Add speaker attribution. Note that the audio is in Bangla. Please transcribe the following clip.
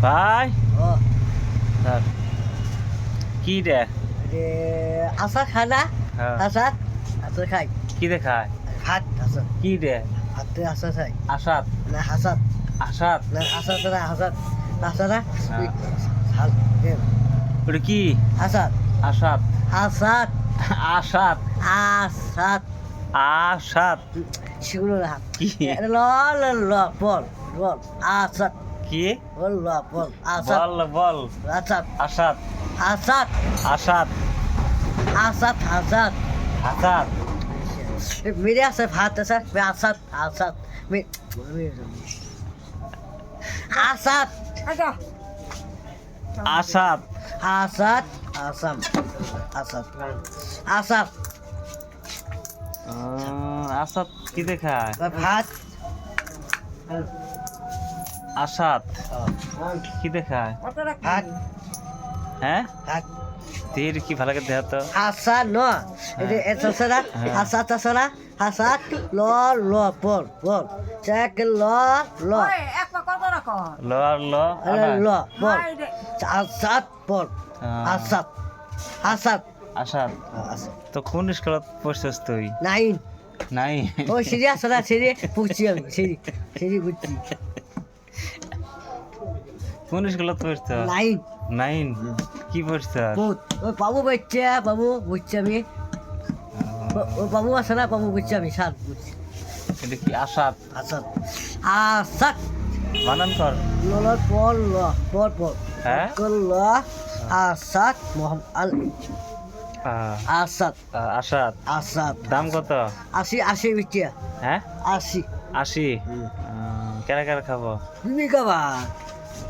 Speaker 1: ভাই
Speaker 2: ও
Speaker 1: স্যার কি রে
Speaker 2: আচার খায় না
Speaker 1: হ্যাঁ
Speaker 2: আচার আচার খাই
Speaker 1: কি দেখায়
Speaker 2: ভাত আচার
Speaker 1: কি রে
Speaker 2: ভাতে আচার খাই
Speaker 1: আসাদ
Speaker 2: না হাসাত
Speaker 1: আসাদ
Speaker 2: না আচার না হাসাত আচার না
Speaker 1: হ্যাঁ। ওটা কি
Speaker 2: আচার
Speaker 1: আসাদ
Speaker 2: আচার
Speaker 1: আসাদ
Speaker 2: আচার
Speaker 1: আসাদ
Speaker 2: সেগুলো না
Speaker 1: কি
Speaker 2: ল ল ল বল বল আচার
Speaker 1: কি
Speaker 2: বল ল বল আচার
Speaker 1: বল বল
Speaker 2: আচার
Speaker 1: আসাদ
Speaker 2: আচার
Speaker 1: আসাদ
Speaker 2: আচার আচার
Speaker 1: আসাদ
Speaker 2: मेरे यहाँ से भात है सर मैं आसाद आसाद मैं आसाद
Speaker 1: আসাদ
Speaker 2: आसाद आसाम आसाद आसाद
Speaker 1: আসাদ কি দেখায়
Speaker 2: भात
Speaker 1: আসাদ কি দেখায়
Speaker 2: भात
Speaker 1: হ্যাঁ
Speaker 2: भात
Speaker 1: তীর কি ভালো করে দেখাতো
Speaker 2: आसाद नो ये ऐसा सरा आसाद सरा आसाद लो लो बोल बोल चेक लो लो
Speaker 1: ল আর ল
Speaker 2: लो बोल आसाद बोल आसाद आसाद
Speaker 1: আসাদ
Speaker 2: आसाद
Speaker 1: তো কোন স্কুলত পড়ছিস তুই
Speaker 2: नाइन
Speaker 1: নাই
Speaker 2: ও সিরি আসলে সিরি বুঝছি আমি সিরি সিরি বুঝছি
Speaker 1: কোন স্কুলত পড়ছিস
Speaker 2: নাইন
Speaker 1: নাইন কি পড়ছিস
Speaker 2: বহুত ও বাবু বাচ্চা বাবু বুঝছি আমি ও বাবু আছে না বাবু বুঝছি আমি সাত বুঝছি
Speaker 1: এটা কি আসাদ
Speaker 2: আসাদ আসাদ
Speaker 1: বানান কর
Speaker 2: লল পল ল পল পল
Speaker 1: হ্যাঁ
Speaker 2: কল ল আসাদ মোহাম্মদ আলী আসাদ
Speaker 1: আসাদ
Speaker 2: আসাদ
Speaker 1: দাম কত
Speaker 2: 80 বিটিয়া
Speaker 1: হ্যাঁ
Speaker 2: 80
Speaker 1: 80 কেরা কেরা খাবো
Speaker 2: তুমি কাবা